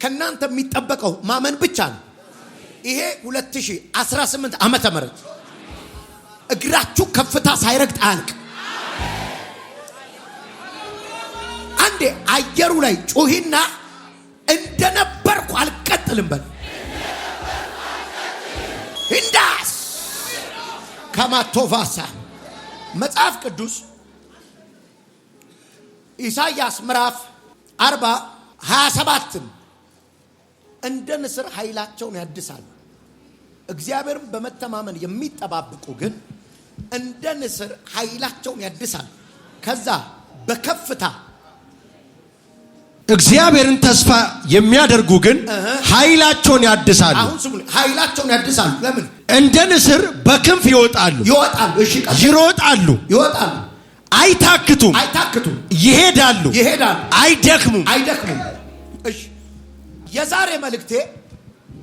ከናንተ የሚጠበቀው ማመን ብቻ ነው። ይሄ 2018 ዓመተ ምህረት እግራችሁ ከፍታ ሳይረግጥ አልቅ። አንዴ አየሩ ላይ ጩሂና እንደነበርኩ አልቀጥልም በል። እንዳስ ከማቶቫሳ መጽሐፍ ቅዱስ ኢሳይያስ ምዕራፍ 40:27 እንደ ንስር ኃይላቸውን ያድሳሉ፣ እግዚአብሔርን በመተማመን የሚጠባበቁ ግን እንደ ንስር ኃይላቸውን ያድሳሉ። ከዛ በከፍታ እግዚአብሔርን ተስፋ የሚያደርጉ ግን ኃይላቸውን ያድሳሉ። አሁን ስሙ፣ ኃይላቸውን ያድሳሉ። ለምን? እንደ ንስር በክንፍ ይወጣሉ። እሺ፣ ይሮጣሉ፣ አይታክቱም፣ ይሄዳሉ፣ አይደክሙም። እሺ፣ የዛሬ መልእክቴ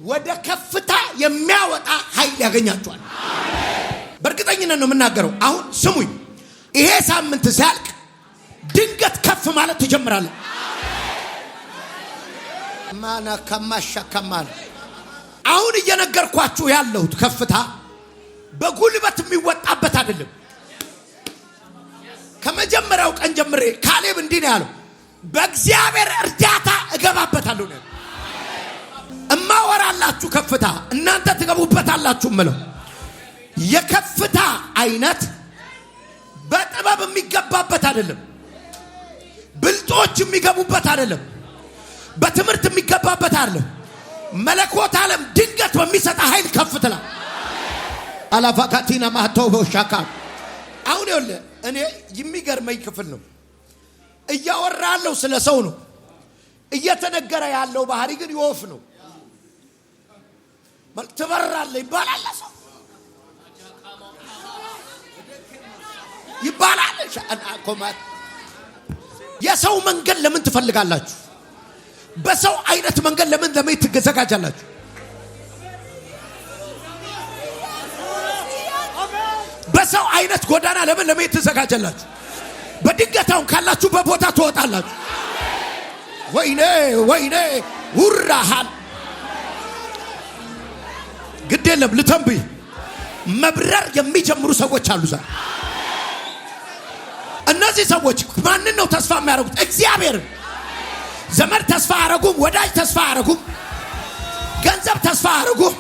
ወደ ከፍታ የሚያወጣ ኃይል ያገኛቸዋል። በእርግጠኝነት ነው የምናገረው። አሁን ስሙኝ፣ ይሄ ሳምንት ሲያልቅ ድንገት ከፍ ማለት ትጀምራለህ። ማና ከማሻከማል አሁን እየነገርኳችሁ ያለሁት ከፍታ በጉልበት የሚወጣበት አይደለም። ከመጀመሪያው ቀን ጀምሬ ካሌብ እንዲህ ነው ያለው፣ በእግዚአብሔር እርዳታ እገባበታለሁ ነው። እማወራላችሁ ከፍታ እናንተ ትገቡበታላችሁ ምለው። የከፍታ አይነት በጥበብ የሚገባበት አይደለም፣ ብልጦች የሚገቡበት አይደለም፣ በትምህርት የሚገባበት አይደለም። መለኮት ዓለም ድንገት በሚሰጣ ኃይል ከፍትላ አላፋካቲና ማተው ሻካ። አሁን ይኸውልህ እኔ የሚገርመኝ ክፍል ነው። እያወራለሁ ስለ ሰው ነው፣ እየተነገረ ያለው ባህሪ ግን ይወፍ ነው። ትበራለህ ይባላል፣ ሰው ይባላል። የሰው መንገድ ለምን ትፈልጋላችሁ? በሰው አይነት መንገድ ለምን ትዘጋጃላችሁ? በሰው አይነት ጎዳና ለምን ትዘጋጃላችሁ? በድንገታውን ካላችሁ በቦታ ትወጣላችሁ። ወይኔ ውራሃል ግድ የለም ልተንብይ። መብረር የሚጀምሩ ሰዎች አሉ ዛሬ። እነዚህ ሰዎች ማንን ነው ተስፋ የሚያደርጉት? እግዚአብሔርን። ዘመድ ተስፋ አያረጉም፣ ወዳጅ ተስፋ አያረጉም፣ ገንዘብ ተስፋ አያረጉም።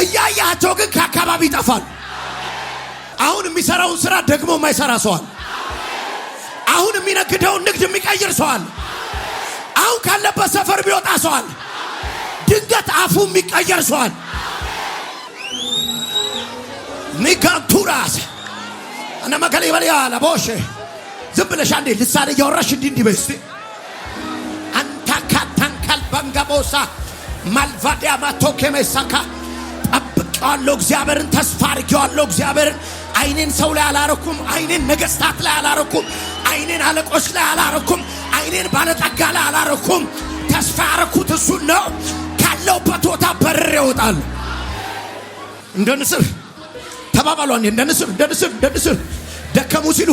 እያያቸው ግን ከአካባቢ ይጠፋሉ። አሁን የሚሰራውን ስራ ደግሞ የማይሰራ ሰዋል። አሁን የሚነግደውን ንግድ የሚቀይር ሰዋል። አሁን ካለበት ሰፈር ቢወጣ ሰዋል። ድንገት አፉ የሚቀየር ሰዋል። ሚካንቱራስ አና መከለ ይበልያ ለቦሽ ዝም ብለሽ አንዴ ልሳኔ እያወራሽ እንዲህ በስቲ አንታ ካታንካል ባንጋቦሳ ማልቫዲያ ማቶኬ መሳካ ጠብቀዋለሁ። እግዚአብሔርን ተስፋ አድርጌዋለሁ። እግዚአብሔርን አይኔን ሰው ላይ አላረኩም፣ አይኔን ነገስታት ላይ አላረኩም፣ አይኔን አለቆች ላይ አላረኩም፣ አይኔን ባለጠጋ ላይ አላረኩም። ተስፋ ያረኩት እሱን ነው። ካለውበት ቦታ በርሬ እወጣለሁ። እንደ ንስር ተባባሉ። እንደ ንስር ደከሙ ሲሉ፣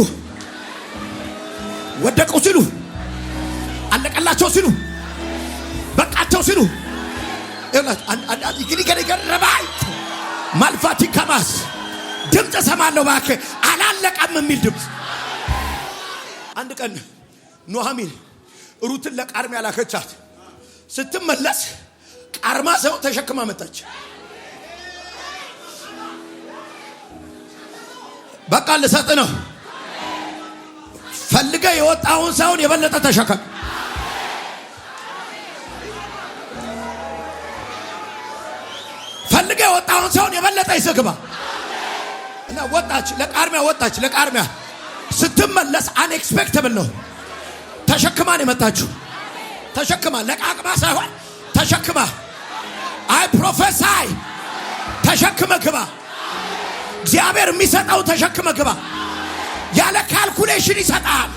ወደቁ ሲሉ፣ አለቀላቸው ሲሉ፣ በቃቸው ሲሉ ይገረባይ ማልፋቲ ከማስ ድምፅ ሰማለሁ። እባክህ አላለቀም የሚል ድምፅ። አንድ ቀን ኑሃሚን ሩትን ለቃርሚያ ላከቻት። ስትመለስ ቃርማ ሰው ተሸክማ መጣች። በቃ ልሰጥ ነው። ፈልገህ የወጣውን ሰውን የበለጠ ተሸከም። ፈልገህ የወጣውን ሰውን የበለጠ ይስግባ እና ወጣች። ለቃርሚያ ስትመለስ አንኤክስፔክተብል ነው። ተሸክማ ነው የመጣችው። ተሸክማ፣ ለቃቅማ ሳይሆን ተሸክማ። አይ ፕሮፌሳይ ተሸክመ ግባ። እግዚአብሔር የሚሰጠው ተሸክመ ግባ። ያለ ካልኩሌሽን ይሰጣል።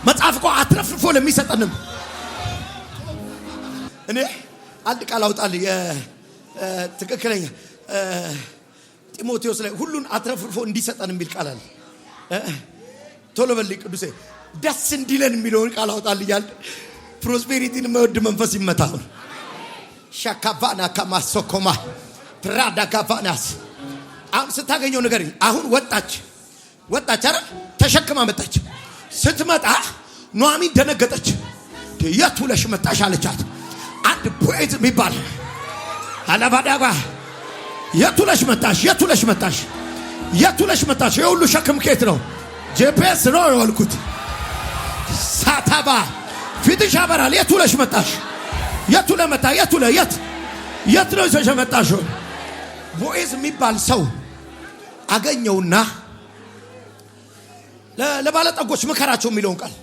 መጽሐፍ እኮ አትረፍርፎ ለሚሰጠንም እኔ አንድ ቃል አውጣልኝ። ትክክለኛ ጢሞቴዎስ ላይ ሁሉን አትረፍርፎ እንዲሰጠን የሚል ቃል አለ። ቶሎ በልኝ ቅዱሴ። ደስ እንዲለን የሚለውን ቃል አውጣልኛል። ፕሮስፔሪቲን የማይወድ መንፈስ ይመታው። ሻካቫና ከማሶኮማ ትራዳ ካቫናስ አሁን ስታገኘው ነገር አሁን ወጣች አይደል? ተሸክማ መጣች። ስትመጣ ኑኃሚን ደነገጠች። የት ውለሽ መጣሽ አለቻት። አንድ ቦዔዝ የሚባል አላባዳባ የት ውለሽ መጣሽ? የሁሉ ሸክም ከየት ነው? ጂፒኤስ ነው ያልኩት። ሳታባ ፊትሽ ያበራል። የት ውለሽ መጣሽ? የት ነው ይዘሽ መጣሽ? ቦዔዝ የሚባል ሰው አገኘውና ለባለጠጎች ምከራቸው የሚለውን ቃል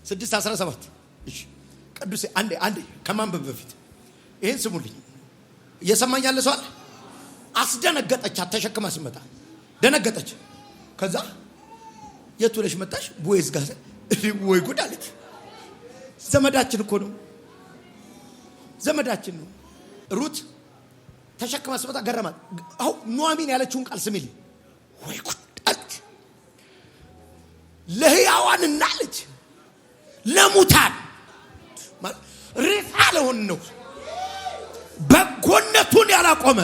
6:17 እሺ ቅዱስ አንዴ ከማንበብ በፊት ይሄን ስሙልኝ። እየሰማኝ ያለ ሰው አለ? አስደነገጠቻት። ተሸክማ ሲመጣ ደነገጠች። ከዛ የት ውለሽ መጣሽ? ቦዔዝ ጋር ወይ ጉድ አለች። ዘመዳችን እኮ ነው፣ ዘመዳችን ነው። ሩት ተሸክማ ሲመጣ ገረማት። አሁን ኑኃሚን ያለችውን ቃል ስሚልኝ። ወይ ጉድ አለች። ለሕያዋንና አለች ለሙታን ሬሳ ለሆን ነው በጎነቱን ያላቆመ።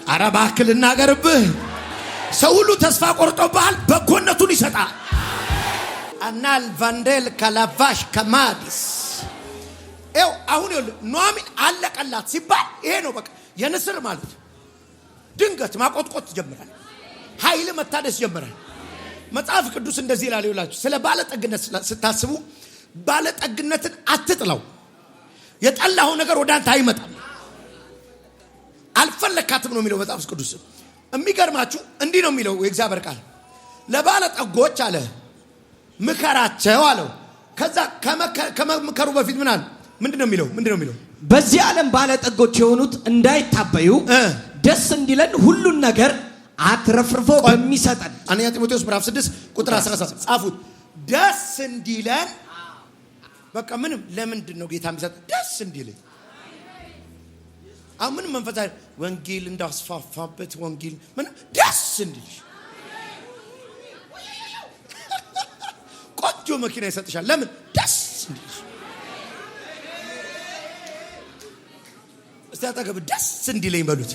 ኧረ እባክህ ልናገርብህ፣ ሰው ሁሉ ተስፋ ቆርጦብሃል፣ በጎነቱን ይሰጣል። አናል ቫንዴል ካላቫሽ ከማዲስ ኤው አሁን ኑኃሚን አለቀላት ሲባል ይሄ ነው በቃ የንስር ማለት። ድንገት ማቆጥቆጥ ጀመራል። ኃይል መታደስ ጀመራል። መጽሐፍ ቅዱስ እንደዚህ ይላል ይላችሁ ስለ ባለጠግነት ስታስቡ ባለጠግነትን አትጥለው። የጠላው ነገር ወደ አንተ አይመጣም። አልፈለካትም ነው የሚለው መጽሐፍ ቅዱስ። የሚገርማችሁ እንዲህ ነው የሚለው የእግዚአብሔር ቃል። ለባለጠጎች አለ ምከራቸው አለው። ከዛ ከመምከሩ በፊት ምን አለ? ምንድነው የሚለው? በዚህ ዓለም ባለጠጎች የሆኑት እንዳይታበዩ ደስ እንዲለን ሁሉን ነገር አትረፍርፎ በሚሰጠን። አንደኛ ጢሞቴዎስ ምዕራፍ 6:17 ጻፉት። ደስ እንዲለን በቃ ምንም ለምንድን ነው ጌታ የሚሰጥ? ደስ እንዲለን። አሁን ምንም መንፈሳ ወንጌል እንዳስፋፋበት ወንጌል ምን ደስ እንዲልሽ ቆንጆ መኪና ይሰጥሻል። ለምን? ደስ እንዲልሽ። እስቲ አጠገብ ደስ እንዲለኝ በሉት።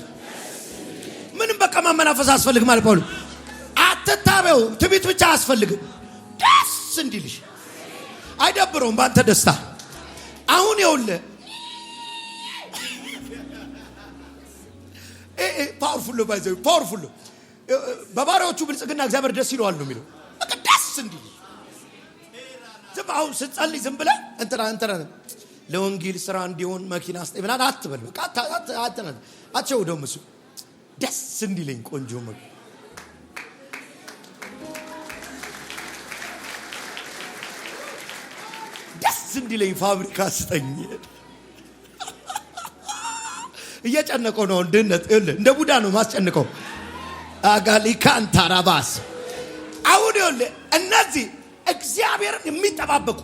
ምንም በቃ ማመናፈስ አስፈልግ ማለት ነው። አትታበው። ትቢት ብቻ አስፈልግም። ደስ እንዲልሽ አይደብረውም ባንተ ደስታ። አሁን ይኸውልህ ፓወርፉል ባይዘው ፓወርፉል በባሪያዎቹ ብልጽግና እግዚአብሔር ደስ ይለዋል ነው የሚለው። በቃ ደስ እንዲልሽ ዝም አሁን ስትጸልይ ዝም ብለህ እንትና ለወንጌል ስራ እንዲሆን መኪና አስጠኝ ብለን አትበል። በቃ አትቸው ደም እሱ ደስ እንዲለኝ ቆንጆ መኪና ደስ እንዲለኝ ፋብሪካ ስጠኝ። እየጨነቀው ነው ድነት እንደ ቡዳ ነው ማስጨነቀው። አጋሊካን ታራባስ አሁን ይኸውልህ እነዚህ እግዚአብሔርን የሚጠባበቁ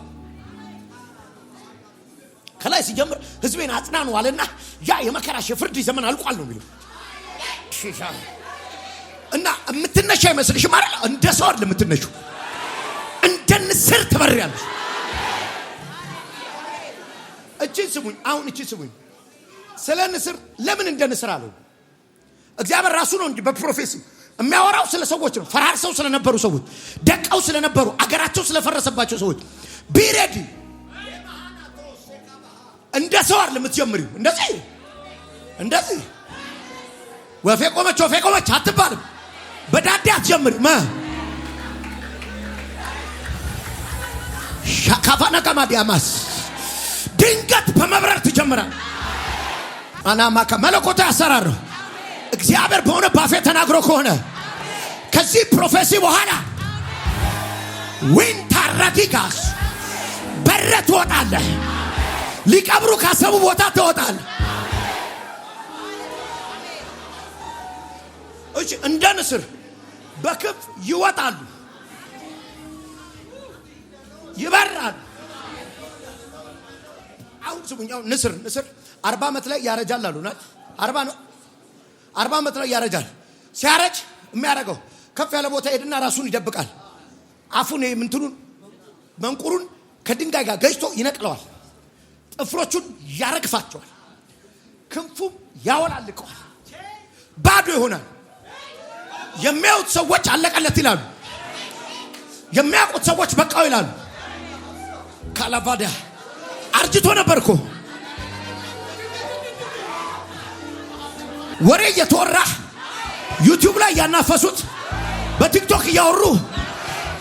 ከላይ ሲጀምር ህዝቤን አጽናኑ አለና ያ የመከራሽ የፍርድ ዘመን አልቋል ነው የሚለው። እና የምትነሻ አይመስልሽም አይደል? እንደ ሰው አይደል የምትነሺው፣ እንደ ንስር ትበሪያለሽ። እቺን ስሙኝ፣ አሁን እቺን ስሙኝ። ስለ ንስር ለምን እንደ ንስር አለው? እግዚአብሔር ራሱ ነው እንጂ በፕሮፌሲ የሚያወራው ስለ ሰዎች ነው። ፈራርሰው ስለነበሩ ሰዎች፣ ደቀው ስለነበሩ አገራቸው ስለፈረሰባቸው ሰዎች ቢሬዲ እንደ ሰው አይደል የምትጀምሪው። እንደዚህ ወፌ ቆመች አትባልም። በዳዴ አትጀምሪም። ሻካፋና ከማዲያማስ ድንገት በመብረር ትጀምራል። አናማካ መለኮታ ያሰራር እግዚአብሔር በሆነ ባፌ ተናግሮ ከሆነ ከዚህ ፕሮፌሲ በኋላ ዊንታራዲጋስ በረት ትወጣለህ። ሊቀብሩ ካሰቡ ቦታ ትወጣለህ። እሺ እንደ ንስር በክፍ ይወጣሉ፣ ይበራሉ። አሁን ስሙኛው ንስር 40 ዓመት ላይ ያረጃል አሉና 40 ዓመት ላይ ያረጃል። ሲያረጅ የሚያረጋው ከፍ ያለ ቦታ ሄድና ራሱን ይደብቃል። አፉን ምንትኑን መንቁሩን ከድንጋይ ጋር ገጭቶ ይነቅለዋል። ጥፍሮቹን ያረግፋቸዋል። ክንፉም ያወላልቀዋል። ባዶ ይሆናል። የሚያዩት ሰዎች አለቀለት ይላሉ። የሚያውቁት ሰዎች በቃው ይላሉ። ካላቫዳ አርጅቶ ነበርኮ ወሬ እየተወራ ዩቲዩብ ላይ ያናፈሱት በቲክቶክ እያወሩ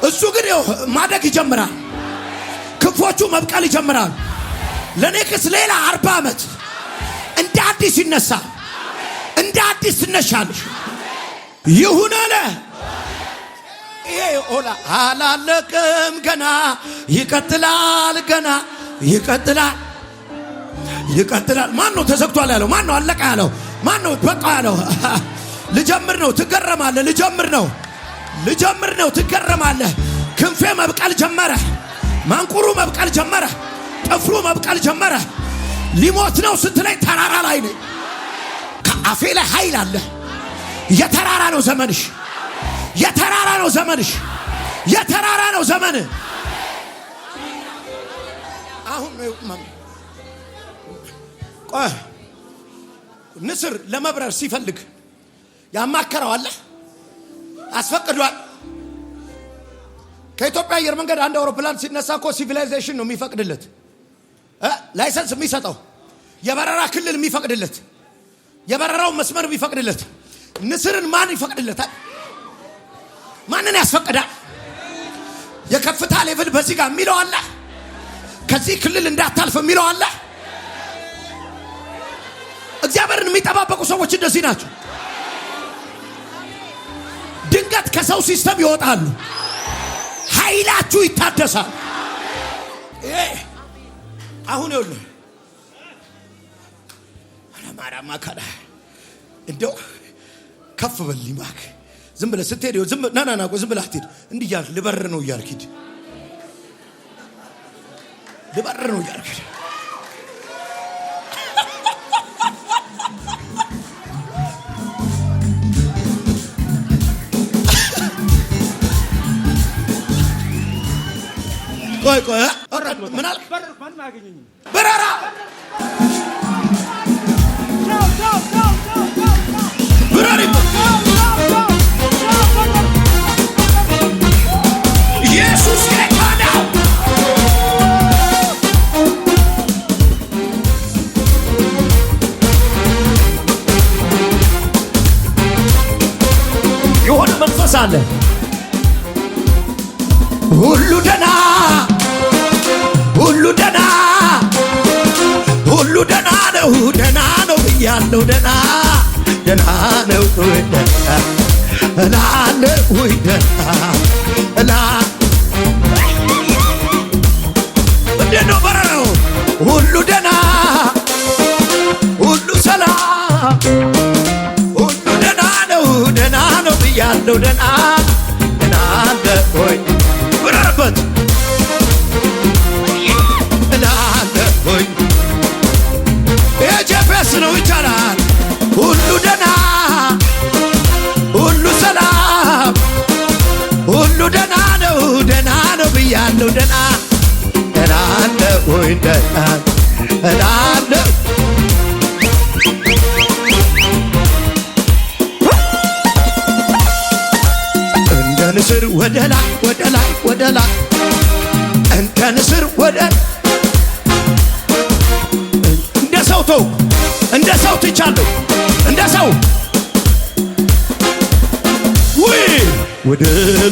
እሱ ግን ማደግ ይጀምራል። ክንፎቹ መብቀል ይጀምራል። ለኔክስ ሌላ 40 ዓመት እንደ አዲስ ይነሳ። እንደ አዲስ ትነሻለሽ። ይሁን አለ። ይሄ ኦላ አላለቀም ገና ይቀጥላል። ገና ይቀጥላል። ይቀጥላል። ማን ነው ተዘግቷል ያለው? ማን ነው አለቀ ያለው? ማን ነው በቃ ያለው? ልጀምር ነው ትገረማለህ። ልጀምር ነው ትገረማለህ። ክንፌ መብቀል ጀመረ። ማንቁሩ መብቀል ጀመረ። ጥፍሩ መብቀል ጀመረ። ሊሞት ነው ስትለኝ ተራራ ላይ ነኝ። ከአፌ ላይ ኃይል አለ። የተራራ ነው ዘመንሽ። የተራራ ነው ዘመንሽ። የተራራ ነው ዘመን። አሁን ቆይ ንስር ለመብረር ሲፈልግ ያማከረው አለ አስፈቅዷል። ከኢትዮጵያ አየር መንገድ አንድ አውሮፕላን ሲነሳ እኮ ሲቪላይዜሽን ነው የሚፈቅድለት፣ ላይሰንስ የሚሰጠው የበረራ ክልል የሚፈቅድለት፣ የበረራው መስመር የሚፈቅድለት። ንስርን ማን ይፈቅድለታል? ማንን ያስፈቅዳል? የከፍታ ሌቭል በዚህ ጋር የሚለው አለ። ከዚህ ክልል እንዳታልፍ የሚለው አለ። እግዚአብሔርን የሚጠባበቁ ሰዎች እንደዚህ ናቸው። ድንገት ከሰው ሲስተም ይወጣሉ። ኃይላችሁ ይታደሳል። አሁን ይኸውልህ አማራማ ካዳ እንደው ከፍ በል ሊማክ ዝም ብለህ ስትሄድ ዝም ናናና ዝም ብለህ አትሄድ። እንዲህ እያልክ ልበር ነው እያልክ ሂድ። ልበር ነው እያልክ ሂድ። ቆይ ምን አልክ? በረራ ብራሪ ኢየሱስ ጌታ ነው። የሆነ መንፈስ አለ። ሁሉ ደና ሁሉ ደና ሁሉ ደና ነው። ደና ነው ብያለሁ። ደና ደና ነው። ደና እላለ ወይ ደና እላ እንዴት ነው በረራው? ሁሉ ደና ሁሉ ሰላም ሁሉ ደና ነው። ደና ነው ብያለሁ። ደና ደና አለ ወይ ብረርበት እላለ ወይ የጄፔስ ነው ይቻላል። ሁሉ ደና ሁሉ ሰላም ሁሉ ደና ነው። ደና ነው ብያለሁ። ደና ደና አለ ወይ ደና እላለ እንደ ንስር ወደ ላይ ወደ ላይ ወደ ላይ እንደ ንስር ወደ እንደ ሰው ተው እንደ ሰው ትቻለሁ እንደ ሰው ወይ ወደ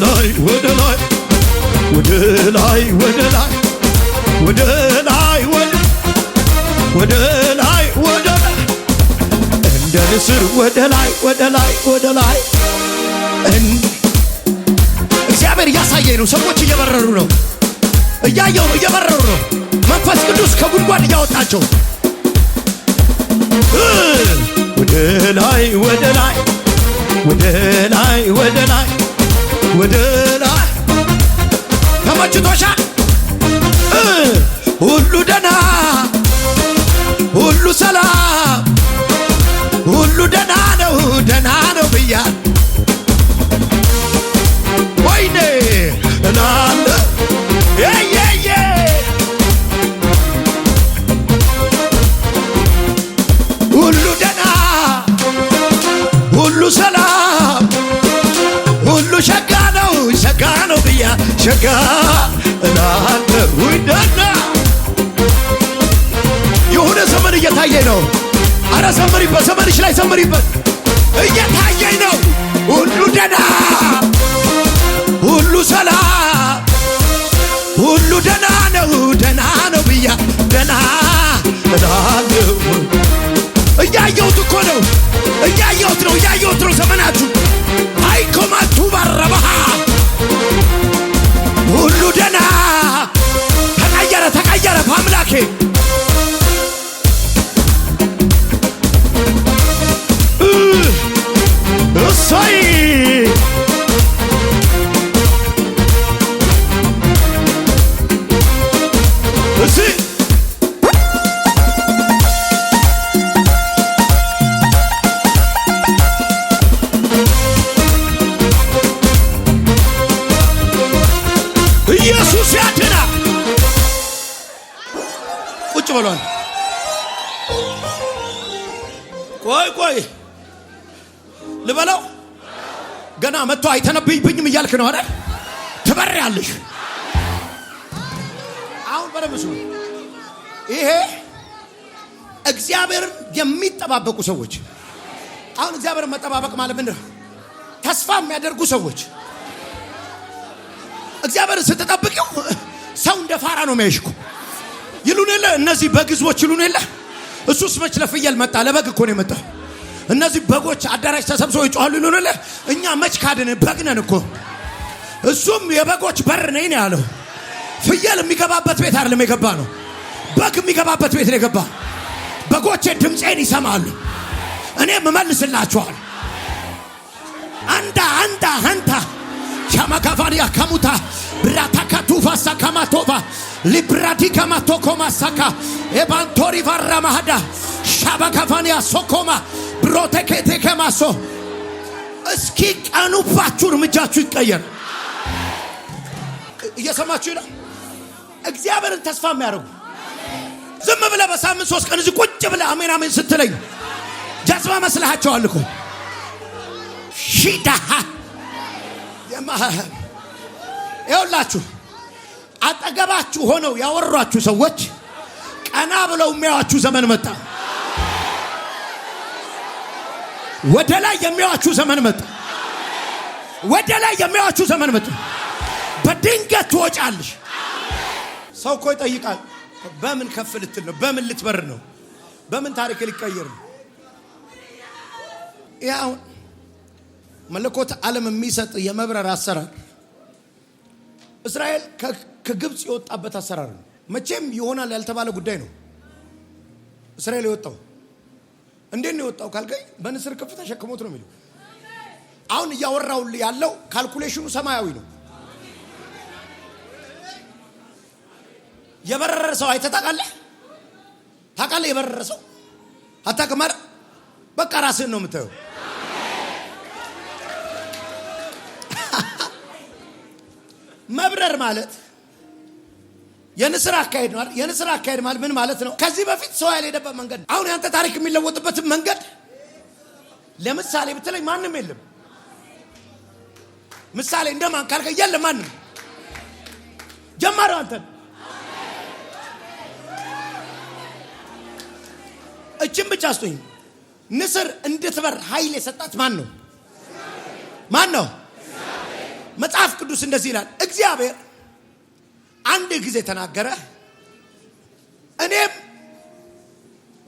ላይ ወደ ላይ ወደ ላይ ወደ ላይ ወደ ላይ ወደ ላይ ወደ ላይ እንደ ንስር ወደ ላይ ወደ ላይ ወደ ላይ እግዚአብሔር እያሳየኝ ነው። ሰዎች እየበረሩ ነው። እያየው ነው። እየበረሩ ነው። መንፈስ ቅዱስ ከጉድጓድ እያወጣቸው ወደ ላይ ወደ ላይ ወደ ላይ ወደ ላይ ወደ ላይ ተመችቶሻል? ሁሉ ደና ሁሉ ሰላም ሁሉ ደና ነው። ደና ነው ብያለሁ። ብያ ሸጋ እላለሁ ደና የሆነ ዘመን እየታየኝ ነው። አረ ዘመሪበት፣ ዘመንሽ ላይ ዘመሪበት። እየታየኝ ነው። ሁሉ ደና፣ ሁሉ ሰላም፣ ሁሉ ደና ነው። ደና ነው ብያ ደና እላለሁ። እያየሁት እኮ ነው፣ እያየሁት ነው፣ እያየሁት ነው። ዘመናችሁ አይኮማቱ ባረባሃ ሁሉ ደና ተቀየረ፣ ተቀየረ በአምላኬ እሰይ እዚህ ኢየሱስ ያድና። ቁጭ ብሏል። ቆይ ቆይ ልበለው። ገና መጥቶ አይተነብይብኝም እያልክ ነው አይደል? ትበሪያለሽ። አሁን በረምሱ ይሄ እግዚአብሔርን የሚጠባበቁ ሰዎች። አሁን እግዚአብሔርን መጠባበቅ ማለት ምንድነው? ተስፋ የሚያደርጉ ሰዎች። እግዚአብሔርን ስትጠብቂው ሰው እንደ ፋራ ነው የሚያሽኩ ይሉን የለ እነዚህ በግዝቦች ይሉን የለ። እሱስ መች ለፍየል መጣ? ለበግ እኮ ነው የመጣው። እነዚህ በጎች አዳራሽ ተሰብስበው ይጮሃሉ ይሉን የለ። እኛ መች ካድን? በግ ነን እኮ። እሱም የበጎች በር ነኝ ነው ያለው። ፍየል የሚገባበት ቤት አይደለም የገባ ነው። በግ የሚገባበት ቤት ነው የገባ። በጎቼ ድምፄን ይሰማሉ፣ እኔም እመልስላቸዋለሁ። አንዳ አንዳ አንታ ሻማካፋንያ ከሙታ ብራታካቱፋ ሳካማቶባ ሊብራዲ ከማቶኮማ ሳካ ኤባንቶሪ ቫራ ማሃዳ ሻባካፋንያ ሶኮማ ብሮቴኬቴ ከማሶ እስኪ ቀኑባችሁ እርምጃችሁ ይቀየር። እየሰማችሁ ነው? እግዚአብሔርን ተስፋ የሚያደርጉ ዝም ብለህ በሳምንት 3 ቀን እዚህ ቁጭ ብለህ አሜን አሜን ስትለኝ ጀዝባ መስልሃቸዋል እኮ ሺዳሃ ይኸውላችሁ አጠገባችሁ ሆነው ያወሯችሁ ሰዎች ቀና ብለው የሚያዋችሁ ዘመን መጣ። ወደ ላይ የሚያዋችሁ ዘመን መጣ። ወደ ላይ የሚያዋችሁ ዘመን መጣ። በድንገት ትወጫለሽ። ሰው እኮ ይጠይቃል፣ በምን ከፍ ልትል ነው? በምን ልትበር ነው? በምን ታሪክ ሊቀየር ነው? ያው መለኮት ዓለም የሚሰጥ የመብረር አሰራር እስራኤል ከግብፅ የወጣበት አሰራር ነው። መቼም ይሆናል ያልተባለ ጉዳይ ነው። እስራኤል የወጣው እንዴት ነው የወጣው ካልከኝ በንስር ክንፍ ተሸክሞት ነው የሚለው። አሁን እያወራው ያለው ካልኩሌሽኑ ሰማያዊ ነው። የበረረ ሰው አይተህ ታውቃለህ? ታውቃለህ? የበረረ ሰው አታውቅም? በቃ ራስህን ነው የምታየው። መብረር ማለት የንስር አካሄድ ነው። የንስር አካሄድ ማለት ምን ማለት ነው? ከዚህ በፊት ሰው ያልሄደበት መንገድ። አሁን ያንተ ታሪክ የሚለወጥበት መንገድ ለምሳሌ ብትለኝ ማንም የለም። ምሳሌ እንደማን ካልከኝ የለም ማንም። ጀማሪው አንተ እቺን ብቻ አስቶኝ ንስር እንድትበር ኃይል የሰጣት ማን ነው? ማን ነው? መጽሐፍ ቅዱስ እንደዚህ ይላል። እግዚአብሔር አንድ ጊዜ ተናገረ፣ እኔም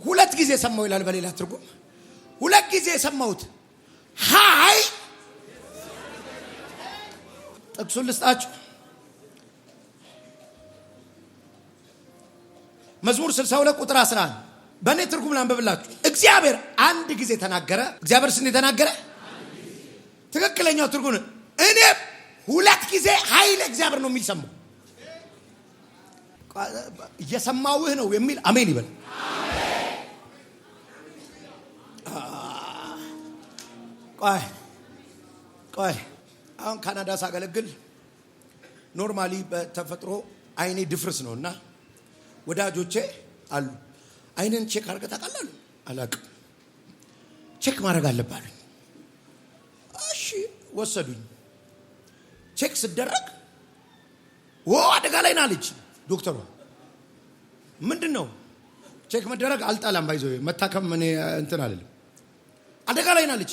2 ጊዜ ሰማሁ ይላል። በሌላ ትርጉም 2 ጊዜ የሰማሁት ኃይል ጥቅሱን ልስጣችሁ። መዝሙር 62 ቁጥር 11 በእኔ ትርጉም ላንብብላችሁ። እግዚአብሔር አንድ ጊዜ ተናገረ። እግዚአብሔር ስንት ተናገረ? ትክክለኛው ትርጉም እኔ 2 ጊዜ ኃይል እግዚአብሔር ነው የሚል ሰማሁ። እየሰማውህ ነው የሚል አሜን ይበል። ቆይ አሁን ካናዳ ሳገለግል ኖርማሊ በተፈጥሮ አይኔ ድፍርስ ነው እና ወዳጆቼ አሉ አይንን ቼክ አድርገህ ታውቃለህ? አላውቅም። ቼክ ማድረግ አለብህ። እሺ ወሰዱኝ። ቼክ ስደረግ አደጋ ላይ ናለች ዶክተሯ። ምንድነው ቼክ መደረግ አልጣላም ባይዘው መታከም ምን እንትን አይደለም። አደጋ ላይ ናለች።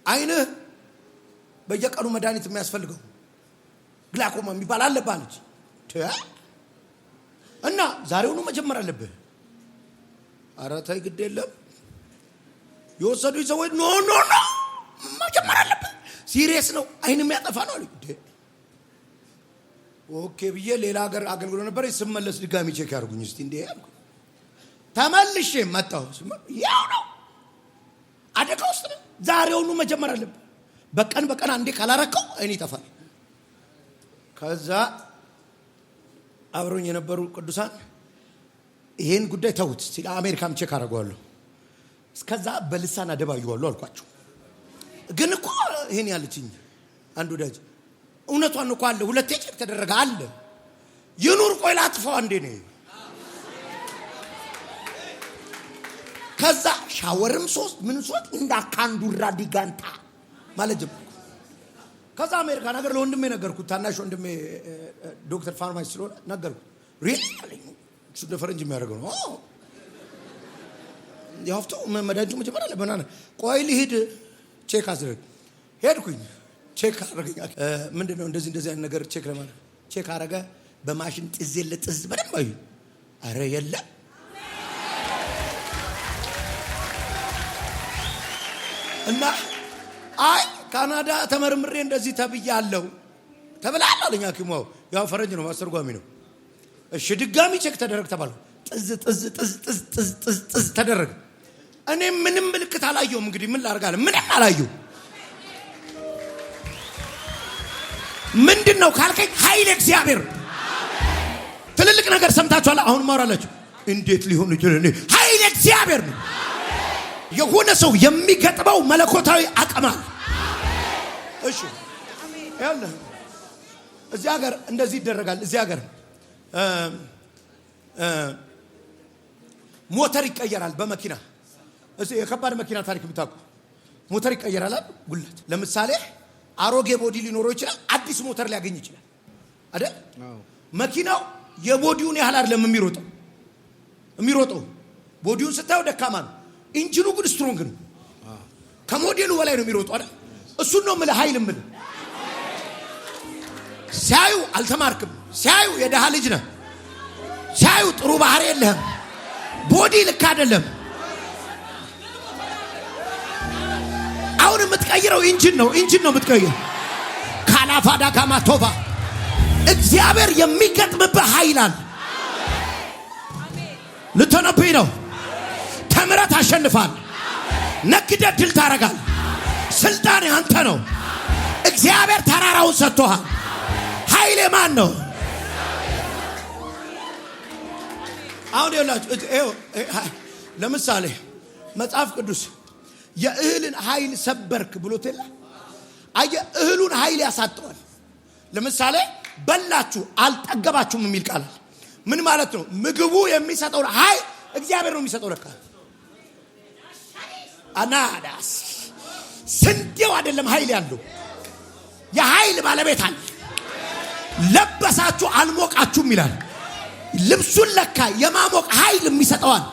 አይንህ በየቀኑ መድኃኒት የሚያስፈልገው ግላኮማ የሚባል አለባለች እና ዛሬውኑ መጀመር አለብህ። ኧረ ተይ ግድ የለም የወሰዱኝ ሰዎች ኖ መጀመር አለብህ ሲሪየስ ነው አይን የሚያጠፋ ነው አሉ። ኦኬ ብዬ ሌላ ሀገር አገልግሎት ነበር ስመለስ ድጋሚ ቼክ ያርጉኝ እስቲ እንዴ አልኩ። ተመልሼ መጣሁ። ያው ነው አደጋ ውስጥ ነው። ዛሬውኑ መጀመር አለብህ። በቀን አንዴ ካላረከው አይን ይጠፋል። ከዛ አብሮኝ የነበሩ ቅዱሳን ይሄን ጉዳይ ተውት ሲል አሜሪካም ቼክ አደርገዋለሁ እስከዛ በልሳን አደባየዋለሁ አልኳቸው። ግን እኮ ይሄን ያለችኝ አንዱ ወዳጅ እውነቷን እኮ አለ ሁለቴ ቼክ ተደረገ አለ ይኑር ቆይ ላጥፋው አንዴ ነው። ከዛ ሻወርም ሶስት ምን ሶስት እንዳካንዱራ ዲጋንታ ማለት ጀመርኩ። ከዛ አሜሪካ ነገር ለወንድሜ ነገርኩት። ታናሽ ወንድሜ ዶክተር ፋርማሲ ስለሆነ ነገርኩት። ሪሊ አለኝ እሱ ደፈረንጅ የሚያደርገው ነው። ያፍቶ መድኃኒቱ መጀመሪያ ለበናና ቆይ ልሂድ ቼክ አድርግ። ሄድኩኝ ቼክ አደረገኝ። ምንድነው እንደዚህ አይነት ነገር ቼክ ለማድረግ ቼክ አደረገ። በማሽን ጥዝ ለጥዝ በደንብ አዩ። አረ የለም እና አይ ካናዳ ተመርምሬ እንደዚህ ተብያለሁ ተብላለሁ አለኝ ሐኪሙ። ያው ፈረንጅ ነው ማስተርጓሚ ነው። እሺ ድጋሚ ቼክ ተደረግ ተባለ። ጥዝ ተደረገ። እኔ ምንም ምልክት አላየሁም። እንግዲህ ምን ላድርጋለሁ? ምንም አላየሁም። ምንድነው ካልከኝ ኃይል እግዚአብሔር ትልልቅ ነገር ሰምታችኋል። አሁን ማውራላችሁ እንዴት ሊሆን ይችላል? ኃይል እግዚአብሔር ነው። የሆነ ሰው የሚገጥመው መለኮታዊ አቅም አለ። እሺ ያለ እዚህ ሀገር እንደዚህ ይደረጋል። እዚህ ሀገር ሞተር ይቀየራል በመኪና። እዚህ የከባድ መኪና ታሪክ ብታውቁ ሞተር ይቀየራል ጉልት። ለምሳሌ አሮጌ ቦዲ ሊኖረው ይችላል፣ አዲስ ሞተር ሊያገኝ ይችላል አይደል? መኪናው የቦዲውን ያህል አይደለም የሚሮጠው ቦዲውን ስታየው ደካማ ነው። ኢንጂኑ ግን ስትሮንግ ነው። ከሞዴሉ በላይ ነው የሚሮጠው አይደል? እሱን ነው የምልህ ኃይል የምልህ። ሲያዩ አልተማርክም፣ ሲያዩ የደሃ ልጅ ነህ፣ ሲያዩ ጥሩ ባህሪ የለህም፣ ቦዲ ልክ አይደለም። አሁን የምትቀይረው ኢንጂን ነው የምትቀይረው። ካላፋዳ ካማቶባ እግዚአብሔር የሚገጥምብህ ኃይል አለ። ልትነብይ ነው። ተምረት አሸንፋል። ነግደ ድል ታረጋል። ስልጣን ያንተ ነው። እግዚአብሔር ተራራውን ሰጥቶሃል። ኃይል ማን ነው? አሁን ይኸውላችሁ ለምሳሌ መጽሐፍ ቅዱስ የእህልን ኃይል ሰበርክ ብሎት የለ? አየህ እህሉን ኃይል ያሳጠዋል። ለምሳሌ በላችሁ አልጠገባችሁም የሚል ቃል ምን ማለት ነው? ምግቡ የሚሰጠው ኃይል እግዚአብሔር ነው የሚሰጠው። ለካ አናዳስ ስንዴው አይደለም ኃይል ያለው የኃይል ባለቤት አለ። ለበሳችሁ አልሞቃችሁም ይላል። ልብሱን ለካ የማሞቅ ኃይል የሚሰጠዋል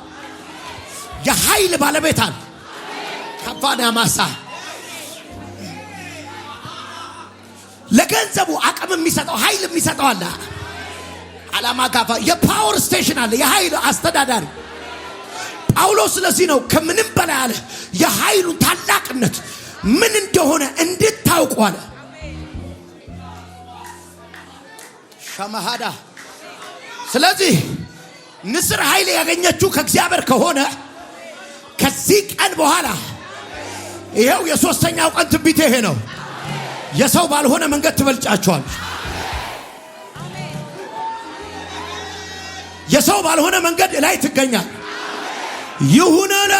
የኃይል ባለቤት አለ። ከባዳ ማሳ ለገንዘቡ አቅም የሚሰጠው ኃይል የሚሰጠው አለ። አላማ ጋፋ የፓወር ስቴሽን አለ፣ የኃይል አስተዳዳሪ ጳውሎስ። ስለዚህ ነው ከምንም በላይ አለ የኃይሉን ታላቅነት ምን እንደሆነ እንድታውቁ አለ። ሸማሃዳ ስለዚህ ንስር ኃይል ያገኘችው ከእግዚአብሔር ከሆነ ከዚህ ቀን በኋላ ይሄው የሶስተኛው ቀን ትንቢት ይሄ ነው። የሰው ባልሆነ መንገድ ትበልጫቸዋል። የሰው ባልሆነ መንገድ ላይ ትገኛል። ይሁን አለ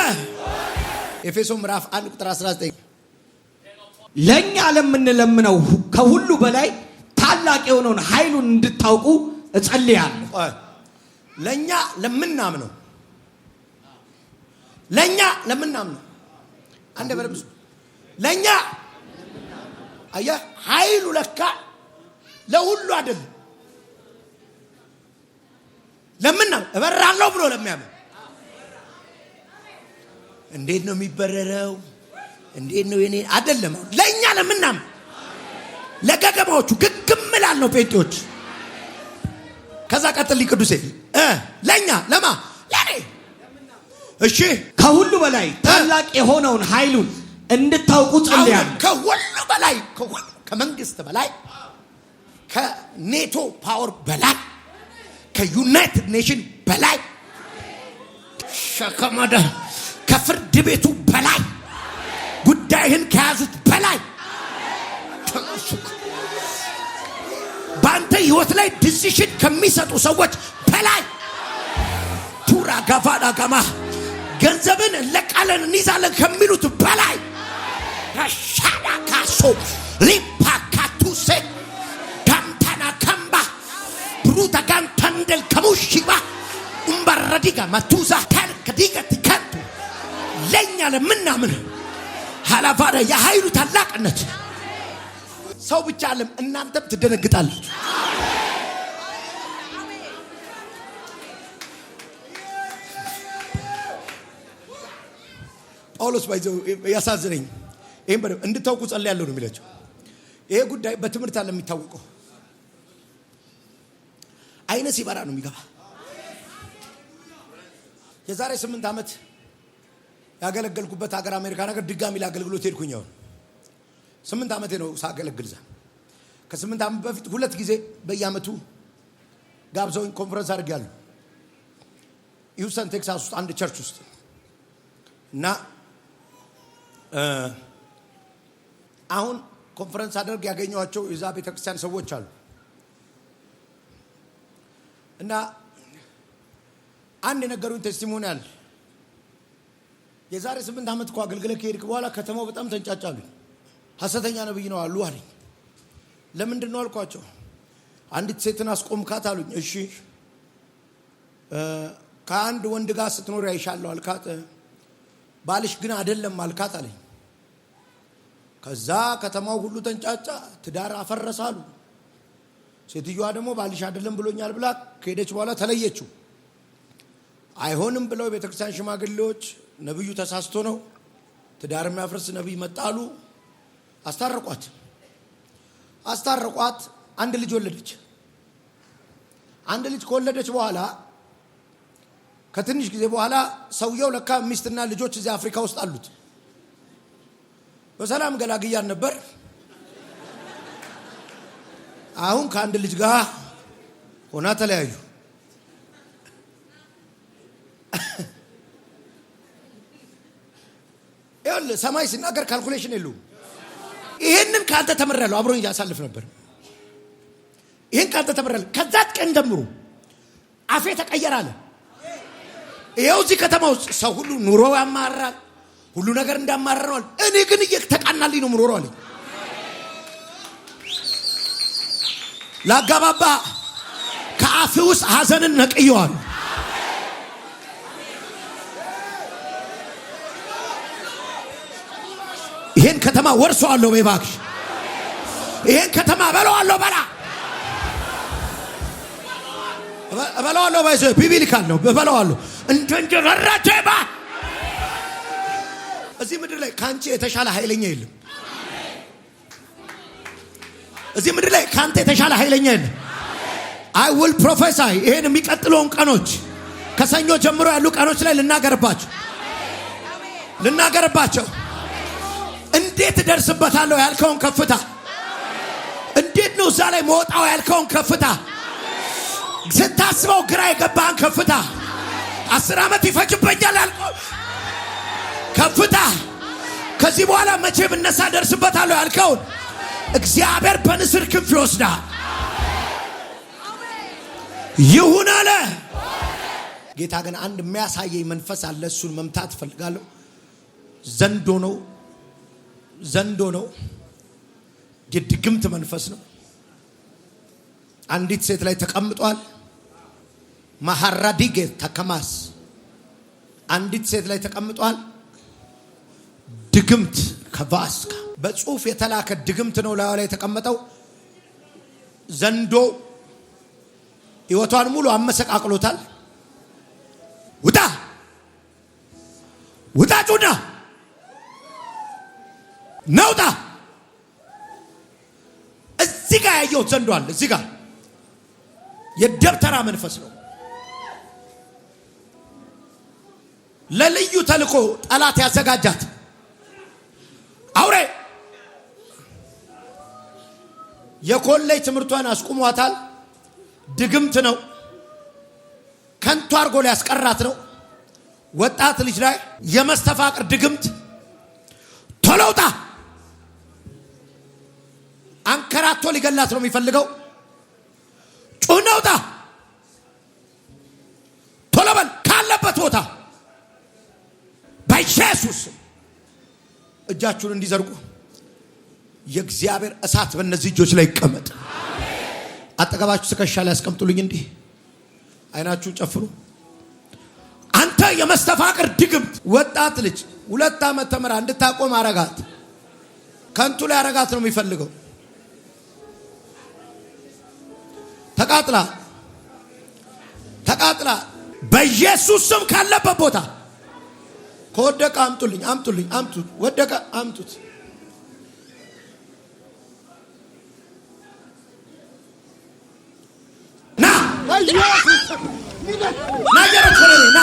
ኤፌሶን ምዕራፍ 1 ቁጥር 19 ለኛ ለምንለምነው ከሁሉ በላይ ታላቅ የሆነውን ኃይሉን እንድታውቁ እጸልያለሁ። ለኛ ለምናምነው አንደ በለብስ ለኛ አያ ኃይሉ ለካ ለሁሉ አይደለም። ለምን ነው እበራለሁ ብሎ ለሚያምን? እንዴት ነው የሚበረረው? እንዴት ነው የኔ አይደለም። ለኛ ለምናምን ለገገማዎቹ ግግም ላልነው ጴንጤዎች ከዛ ቀጥል ቅዱሴ ለኛ ለማ ለኔ እሺ ከሁሉ በላይ ታላቅ የሆነውን ኃይሉን እንድታውቁ ጸልያለሁ። ከሁሉ በላይ ከመንግስት በላይ ከኔቶ ፓወር በላይ ከዩናይትድ ኔሽን በላይ ሸከማዳ ከፍርድ ቤቱ በላይ ጉዳይህን ከያዙት በላይ በአንተ ህይወት ላይ ዲሲሽን ከሚሰጡ ሰዎች በላይ ቱራ ጋፋዳ ጋማ ገንዘብን ለቃለን እንይዛለን ከሚሉት በላይ ሻዳ ካሶ ሊፓካቱሴ ካምታና ካምባ ብሩታ ጋንታንደል ከሙሽባ ኡምባራዲጋ ማቱዛ ከዲጋ ቲካንቱ ለኛ ለምናምን ሐላፋዳ የኃይሉ ታላቅነት ሰው ብቻ አለም እናንተም ትደነግጣለች። ጳውሎስ ባይዘው ያሳዝነኝ ይሄን በደም እንድታውቁ ጸልያለሁ ነው የሚላቸው። ይሄ ጉዳይ በትምህርት አለ የሚታወቀው። አይነ ሲበራ ነው የሚገባ። የዛሬ 8 ዓመት ያገለገልኩበት ሀገር አሜሪካ ነገር ድጋሚ ለአገልግሎት ሄድኩኝ። አሁን 8 ዓመቴ ነው ሳገለግል። ከ8 ዓመት በፊት 2 ጊዜ በየዓመቱ ጋብዘውኝ ኮንፈረንስ አድርጌያለሁ ሂውስተን ቴክሳስ ውስጥ አንድ ቸርች ውስጥ እና አሁን ኮንፈረንስ አደርግ ያገኘኋቸው የዛ ቤተክርስቲያን ሰዎች አሉ እና አንድ የነገሩኝ ቴስቲሞኒ አለ። የዛሬ 8 ዓመት እኮ አገልግለህ ከሄድክ በኋላ ከተማው በጣም ተንጫጫሉ። ሐሰተኛ ነብይ ነው አሉ አለኝ። ለምንድን ነው አልኳቸው። አንዲት ሴትን አስቆምካት አሉኝ። እሺ ከአንድ ወንድ ጋር ስትኖር ያይሻለሁ አልካት። ባልሽ ግን አይደለም አልካት አለኝ። ከዛ ከተማው ሁሉ ተንጫጫ፣ ትዳር አፈረሳሉ። ሴትዮዋ ደግሞ ባልሽ አይደለም ብሎኛል ብላ ከሄደች በኋላ ተለየችው። አይሆንም ብለው ቤተክርስቲያን ሽማግሌዎች ነብዩ ተሳስቶ ነው ትዳር የሚያፈርስ ነብይ መጣሉ። አስታረቋት። አንድ ልጅ ወለደች። አንድ ልጅ ከወለደች በኋላ ከትንሽ ጊዜ በኋላ ሰውየው ለካ ሚስትና ልጆች እዚህ አፍሪካ ውስጥ አሉት። በሰላም ገላግያን ነበር። አሁን ከአንድ ልጅ ጋር ሆና ተለያዩ። ይኸውልህ ሰማይ ሲናገር ካልኩሌሽን የለውም። ይሄንን ካንተ ተመረለው አብሮኝ ያሳልፍ ነበር። ይሄን ካንተ ተመረለው ከዛት ቀን ጀምሮ አፌ ተቀየራለ። ይሄው እዚህ ከተማ ውስጥ ሰው ሁሉ ኑሮ ያማራል፣ ሁሉ ነገር እንዳማረረዋል። እኔ ግን እየተቃናልኝ ነው ኑሮ አለኝ። ላጋባባ ከአፍ ውስጥ ሐዘንን ነቅየዋል። ይሄን ከተማ ወርሰዋለሁ በባክሽ። ይሄን ከተማ በለዋለሁ በለዋለሁ ባይዘ ቢቢሊካል ነው በለዋለሁ እንተንጀራራቴባ እዚህ ምድር ላይ ካንቺ የተሻለ ኃይለኛ የለም። እዚህ ምድር ላይ ካንተ የተሻለ ኃይለኛ የለም። I will prophesy ይሄን የሚቀጥለውን ቀኖች ከሰኞ ጀምሮ ያሉ ቀኖች ላይ ልናገርባቸው እንዴት ደርስበታለሁ ያልከውን ከፍታ፣ እንዴት ነው እዛ ላይ መውጣው ያልከውን ከፍታ፣ ስታስበው ግራ የገባህን ከፍታ፣ 10 ዓመት ይፈጅብኛል ያልከው ከፍታ፣ ከዚህ በኋላ መቼ ብነሳ ደርስበታለሁ ያልከውን እግዚአብሔር በንስር ክንፍ ይወስዳል። ይሁን አለ ጌታ። ግን አንድ የሚያሳየኝ መንፈስ አለ። እሱን መምታት ፈልጋለሁ። ዘንዶ ነው። የድግምት መንፈስ ነው። አንዲት ሴት ላይ ተቀምጧል። ማሐራዲጌ ተከማስ አንዲት ሴት ላይ ተቀምጧል። ድግምት ከቫስካ በጽሁፍ የተላከ ድግምት ነው ላይ የተቀመጠው። ዘንዶ ሕይወቷን ሙሉ አመሰቃቅሎታል። ውጣ ውጣ ጩና ነውጣ። እዚህ ጋር ያየሁት ዘንዶ አለ። እዚህ ጋር የደብተራ መንፈስ ነው። ለልዩ ተልኮ ጠላት ያዘጋጃት አውሬ የኮሌጅ ትምህርቷን አስቁሟታል። ድግምት ነው። ከንቱ አርጎ ሊያስቀራት ነው። ወጣት ልጅ ላይ የመስተፋቅር ድግምት። ቶሎ ውጣ። አንከራቶ ሊገላት ነው የሚፈልገው። ጩና ውጣ። ቶሎ በል ካለበት ቦታ በኢየሱስ እጃችሁን እንዲዘርጉ የእግዚአብሔር እሳት በእነዚህ እጆች ላይ ይቀመጥ። አጠገባችሁ ትከሻ ላይ ያስቀምጡልኝ። እንዲህ አይናችሁን ጨፍኑ። አንተ የመስተፋቅር ድግምት ወጣት ልጅ 2 ዓመት ተምራ እንድታቆም አረጋት። ከንቱ ላይ አረጋት ነው የሚፈልገው። ተቃጥላ ተቃጥላ በኢየሱስ ስም ካለበት ቦታ ከወደቀ አምጡልኝ፣ አምጡልኝ፣ አምጡት። ወደቀ አምጡት። ና ና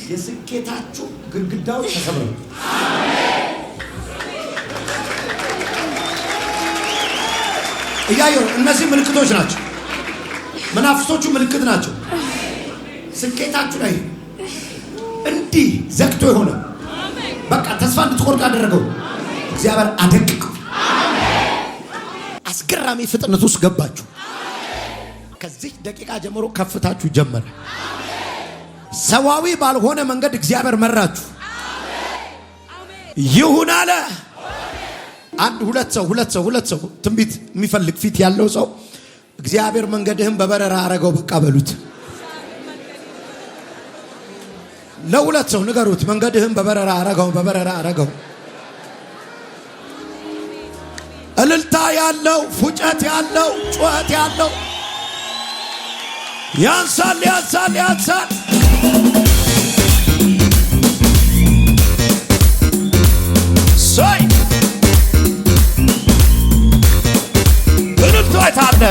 የስኬታችሁ ግድግዳዎች ተሰብረው እያየሁ እነዚህ ምልክቶች ናቸው። መናፍስቶቹ ምልክት ናቸው። ስኬታችሁ ላይ እንዲህ ዘግቶ የሆነ በቃ ተስፋ እንድትቆርጡ ያደረገው እግዚአብሔር አደቅቀው። አስገራሚ ፍጥነት ውስጥ ገባችሁ። ከዚህ ደቂቃ ጀምሮ ከፍታችሁ ጀመረ። ሰዋዊ ባልሆነ መንገድ እግዚአብሔር መራችሁ። ይሁን አለ። አንድ ሁለት ሰው ትንቢት የሚፈልግ ፊት ያለው ሰው እግዚአብሔር መንገድህን በበረራ አረገው በቃ በሉት። ለሁለት ሰው ንገሩት፣ መንገድህን በበረራ አረገው፣ በበረራ አረገው። እልልታ ያለው ፉጨት ያለው ጩኸት ያለው ያንሳል ያንሳል ያንሳል። ሶይ እልልታ አይታለ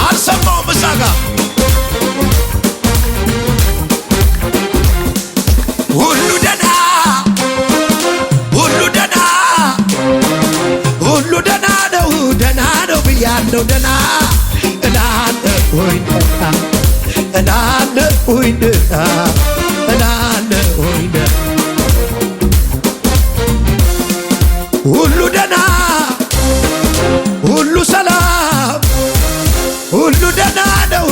አልሰማውም እዛ ጋር ሁሉ ደና ሁሉ ደና ሁሉ ደና ነው ብያለሁ። ደና እላለሁኝ ደና እላለሁኝ ደና እላለሁኝ ደና ሁሉ ደና ሁሉ ሰላም ሁሉ ደና ነው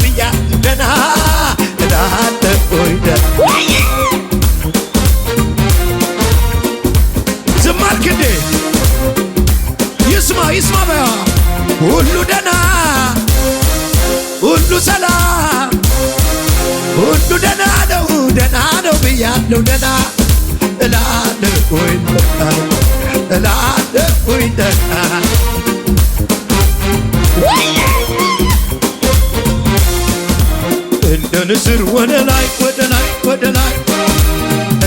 ብያለሁ። ደና እላለሁኝ ደና ዝም አልክ እንዴ? ይስማ በያ ሁሉ ደና ሁሉ ሰላም ሁሉ ደና ነው ብያለሁ። ደና እላለሁኝ ደና እላለሁኝ ደና እንደ ንስር ወደ ላይ ወደ ላይ ወደ ላይ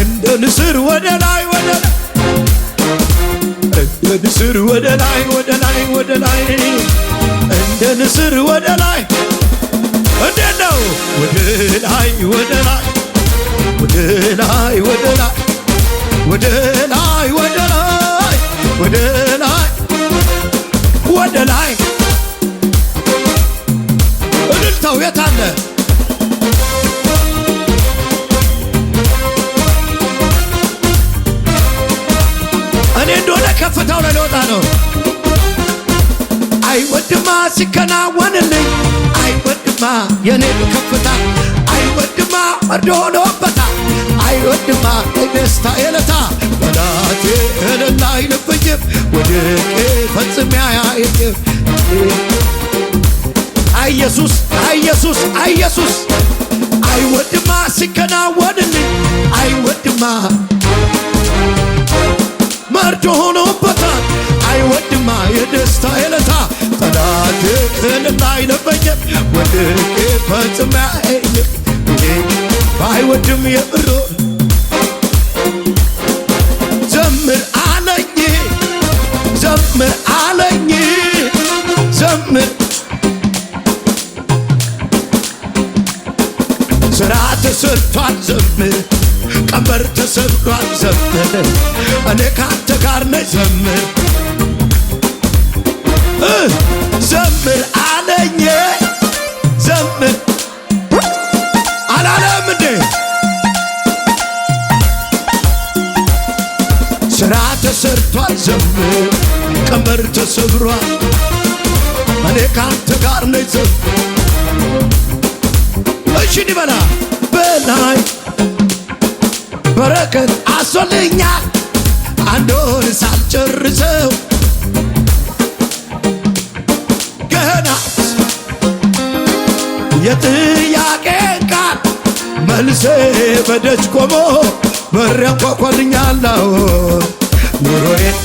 እንደ ንስር ወደ ላይ ወደ ላይ እንደ ንስር ወደ ላይ ወደ ላይ ወደ ላይ እንደ ንስር ወደ ላይ እንዴት ነው? ወደ ላይ ወደ ላይ ወደ ላይ ወደ ላይ ወደ ላይ ወደ ላይ ወደ ላይ ወደ ላይ እልልታው የት አለ? እኔ እንደሆነ ከፍታው ላይ ልወጣ ነው። አይወድማ ሲከናወንልኝ አይወድማ የኔ ከፍታ አይወድማ ወርዶ ሆኖበታል አይወድማ የደስታ የለታ በላቴ እልል አይልብኝም ወድቄ ፈጽሜ አያየኝም። ኢየሱስ ኢየሱስ ኢየሱስ አይወድማ ሲከናወንልኝ አይወድማ መርዶ ሆኖበታል። አይወድማ የደስታ የለታ ጠላትን እንዳይነበኝም ወድቄ ፈጽሜ አይም ባይወድም የምሮ ዘምር አለኝ ዘምር አለኝ ዘምር ስራ ተሰርቷል ዘምር ቀንበር ተሰብሯል ዘምር እኔ ካንተ ጋር ነኝ ዘምር ዘምር አለኝ ዘምር አላለም እንዴ ስራ ተሰርቷል ዘምር ቀንበር ተሰብሯል እኔ ካንተ ጋር ነኝ ዘምር እሺ እንበላ በላይ በረከት አሶልኛል አንድ ወር ሳልጨርሰው ገና የጥያቄን ቃል መልሴ በደጅ ቆሞ በር ያንኳኳልኛል ኑሮዬን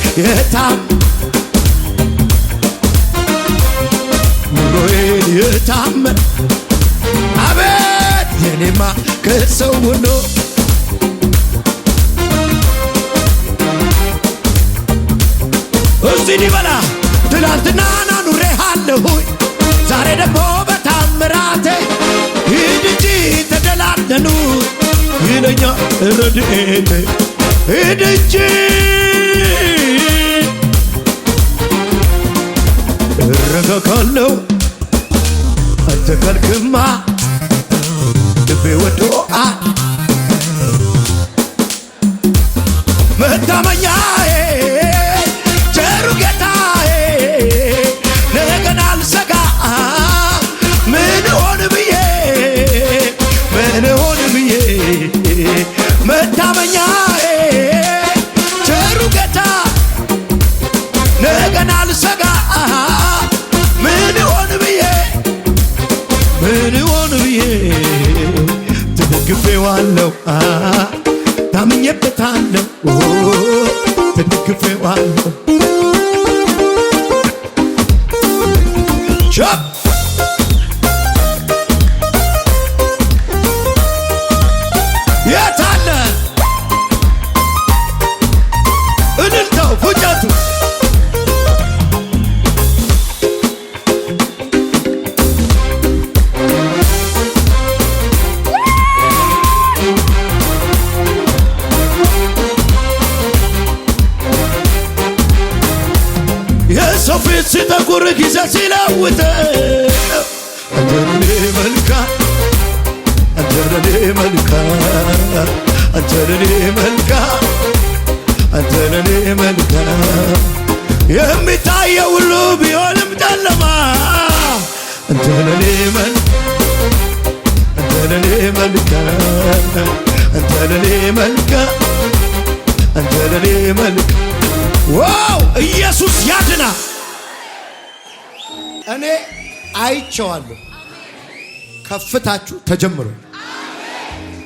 የታመን አቤት የኔማ ከሰው ሁሉ እስቲ ዲበላ ትላንትና ኑሬሃለሁኝ ዛሬ ደግሞ በታምራቴ ሂድ እንጂ ተደላደሉ ይለኛ ረድኤቴ ሂድ እንጂ እረጋጋለሁ አንተ ካልክማ ልቤ ወዶአል መታመኛዬ ቸሩ ጌታዬ ነገን አልሰጋ ምን ሆን ብዬ መታመኛዬ ቸሩ ጌታ ነገን አልሰጋ ምን ሆን ብዬ ተደግፌዋለሁ ታምኜበታለሁ ተደግፌዋለሁ ሸፕ የታለ እልልታው ፉጨቱ የሰው ፊት ሲጠቁር ጊዜ ሲለውጥ አንተኔ መልካም አንተኔ መልካም አንተኔ መልካም አንተኔ መልካም የሚታየው ሁሉ ቢሆንም ጨለማ አንተኔ መልካም አንተኔ መልካም አንተኔ መልካም ዋው ኢየሱስ ያድና እኔ አይቼዋለሁ ከፍታችሁ ተጀምሮ